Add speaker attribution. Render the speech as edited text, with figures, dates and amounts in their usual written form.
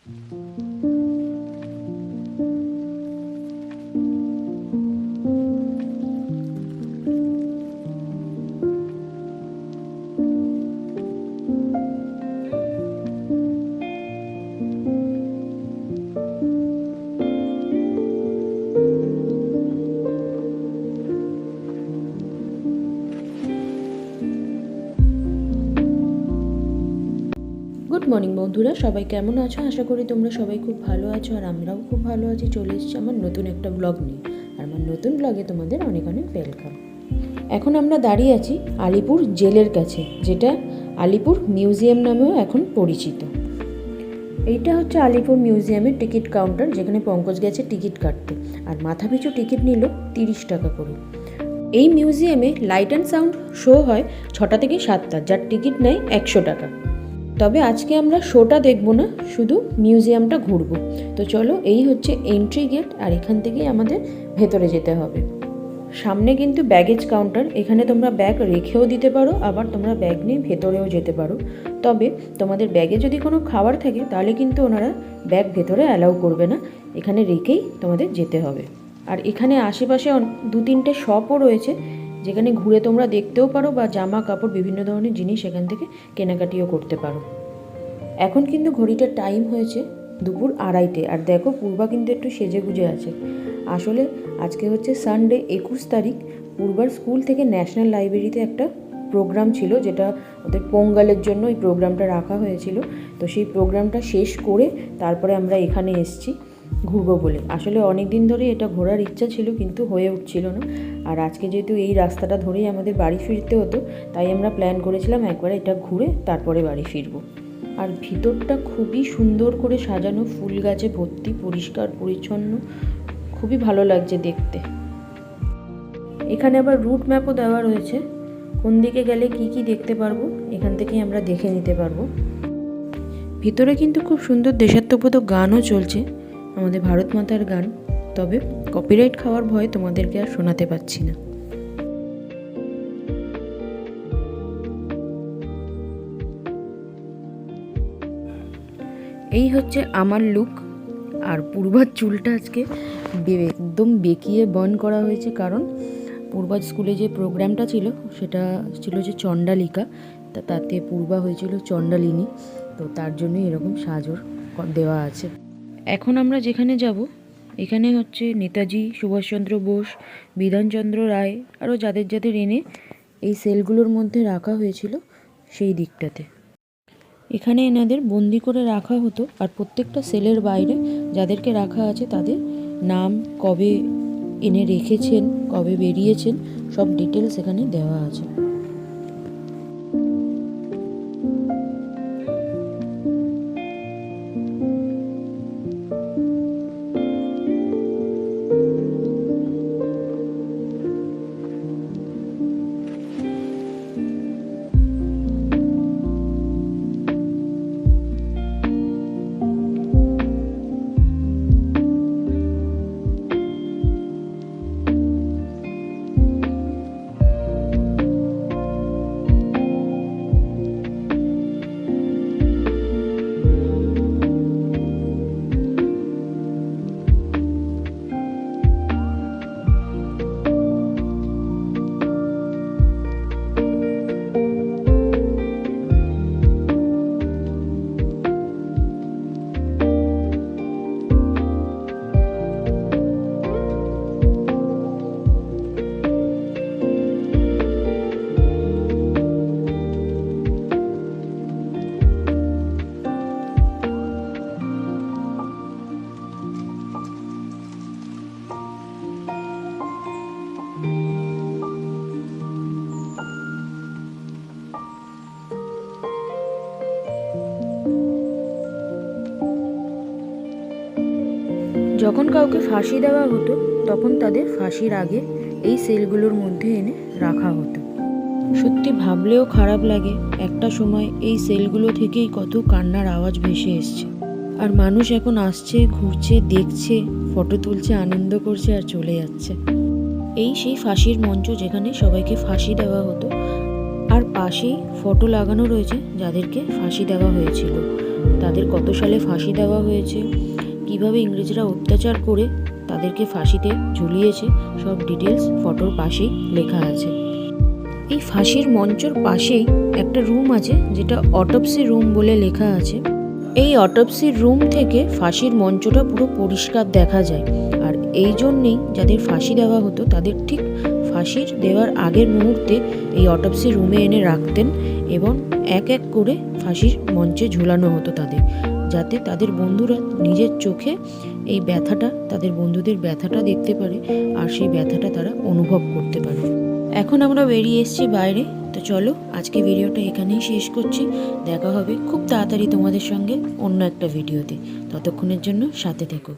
Speaker 1: Good morning বন্ধুরা, সবাই কেমন আছো? আশা করি তোমরা সবাই খুব ভালো আছো, আর আমরাও খুব ভালো আছি। চলে এসেছি আমার নতুন একটা ব্লগ নিয়ে, আর আমার নতুন ব্লগে তোমাদের অনেক অনেক ওয়েলকাম। এখন আমরা দাঁড়িয়ে আছি আলিপুর জেলের কাছে, যেটা আলিপুর মিউজিয়াম নামেও এখন পরিচিত। এইটা হচ্ছে আলিপুর মিউজিয়ামের টিকিট কাউন্টার, যেখানে পঙ্কজ গেছে টিকিট কাটতে, আর মাথাপিছু টিকিট নিল 30 টাকা করে। এই মিউজিয়ামে লাইট অ্যান্ড সাউন্ড শো হয় 6টা থেকে 7টা, যার টিকিট নেয় 100 টাকা। তবে আজকে আমরা শোটা দেখব না, শুধু মিউজিয়ামটা ঘুরবো। তো চলো, এই হচ্ছে এন্ট্রি গেট, আর এখান থেকেই আমাদের ভেতরে যেতে হবে। সামনে কিন্তু ব্যাগেজ কাউন্টার, এখানে তোমরা ব্যাগ রেখেও দিতে পারো, আবার তোমরা ব্যাগ নিয়ে ভেতরেও যেতে পারো। তবে তোমাদের ব্যাগে যদি কোনো খাবার থাকে তাহলে কিন্তু ওনারা ব্যাগ ভেতরে অ্যালাউ করবে না, এখানে রেখেই তোমাদের যেতে হবে। আর এখানে আশেপাশে 2-3টে শপও রয়েছে, যেখানে ঘুরে তোমরা দেখতেও পারো, বা জামা কাপড় বিভিন্ন ধরনের জিনিস এখান থেকে কেনাকাটিও করতে পারো। এখন কিন্তু ঘড়িটার টাইম হয়েছে দুপুর 2:30, আর দেখো পূর্বা কিন্তু একটু সেজে গুজে আছে। আসলে আজকে হচ্ছে সানডে 21 তারিখ। পূর্বার স্কুল থেকে ন্যাশনাল লাইব্রেরিতে একটা প্রোগ্রাম ছিল, যেটা ওদের পোঙ্গালের জন্য এই প্রোগ্রামটা রাখা হয়েছিল। তো সেই প্রোগ্রামটা শেষ করে তারপরে আমরা এখানে এসেছি ঘুরবো বলে। আসলে অনেক দিন ধরে এটা ঘোরার ইচ্ছা ছিল, কিন্তু হয়ে উঠছিল না। আর আজকে যেহেতু এই রাস্তাটা ধরেই আমাদের বাড়ি ফিরতে হতো, তাই আমরা প্ল্যান করেছিলাম একবার এটা ঘুরে তারপরে বাড়ি ফিরবো। আর ভিতরটা খুবই সুন্দর করে সাজানো, ফুল গাছে ভর্তি, পরিষ্কার পরিচ্ছন্ন, খুবই ভালো লাগছে দেখতে। এখানে আবার রুট ম্যাপও দেওয়া রয়েছে, কোন দিকে গেলে কি কি দেখতে পারবো এখান থেকেই আমরা দেখে নিতে পারবো। ভিতরে কিন্তু খুব সুন্দর দেশাত্মবোধক গানও চলছে, আমাদের ভারত মাতার গান। তবে কপিরাইট খাওয়ার ভয়ে তোমাদেরকে আর শোনাতে পারছি না। এই হচ্ছে আমার লুক, আর পূর্বার চুলটা আজকে একদম বেঁকিয়ে বার্ন করা হয়েছে, কারণ পূর্বার স্কুলে যে প্রোগ্রামটা ছিল সেটা ছিল যে চণ্ডালিকা, তাতে পূর্বা হয়েছিল চণ্ডালিনী, তো তার জন্যই এরকম সাজর দেওয়া আছে। এখন আমরা যেখানে যাব এখানে হচ্ছে নেতাজি সুভাষচন্দ্র বোস, বিধানচন্দ্র রায়, আরও যাদের যাদের এনে এই সেলগুলোর মধ্যে রাখা হয়েছিল সেই দিকটাতে। এখানে এনাদের বন্দি করে রাখা হতো, আর প্রত্যেকটা সেলের বাইরে যাদেরকে রাখা আছে তাদের নাম, কবে এনে রেখেছেন, কবে বেরিয়েছেন, সব ডিটেলস এখানে দেওয়া আছে। যখন কাউকে ফাঁসি দেওয়া হতো তখন তাদের ফাঁসির আগে এই সেলগুলোর মধ্যে এনে রাখা হতো। সত্যি ভাবলেও খারাপ লাগে, একটা সময় এই সেলগুলো থেকেই কত কান্নার আওয়াজ ভেসে এসছে। আর মানুষ এখন আসছে, ঘুরছে, দেখছে, ফটো তুলছে, আনন্দ করছে আর চলে যাচ্ছে। এই সেই ফাঁসির মঞ্চ যেখানে সবাইকে ফাঁসি দেওয়া হতো, আর পাশেই ফটো লাগানো রয়েছে যাদেরকে ফাঁসি দেওয়া হয়েছিল। তাদের কত সালে ফাঁসি দেওয়া হয়েছে, কিভাবে ইংরেজরা অত্যাচার করে তাদেরকে ফাঁসিতে ঝুলিয়েছে, সব ডিটেলস ফটোর পাশেই লেখা আছে। এই ফাঁসির মঞ্চর পাশেই একটা রুম আছে যেটা অটোপসি রুম বলে লেখা আছে। এই অটোপসির রুম থেকে ফাঁসির মঞ্চটা পুরো পরিষ্কার দেখা যায়। আর এই জন্যেই যাদের ফাঁসি দেওয়া হতো তাদের ঠিক ফাঁসির দেওয়ার আগের মুহূর্তে এই অটোপসি রুমে এনে রাখতেন এবং এক এক করে ফাঁসির মঞ্চে ঝুলানো হতো তাদের, যাতে তাদের বন্ধুরা নিজের চোখে এই ব্যথাটা, তাদের বন্ধুদের ব্যথাটা দেখতে পারে আর সেই ব্যথাটা তারা অনুভব করতে পারে। এখন আমরা বেরিয়ে এসেছি বাইরে। তো চলো আজকে ভিডিওটা এখানেই শেষ করছি। দেখা হবে খুব তাড়াতাড়ি তোমাদের সঙ্গে অন্য একটা ভিডিওতে। ততক্ষণের জন্য সাথে থেকো।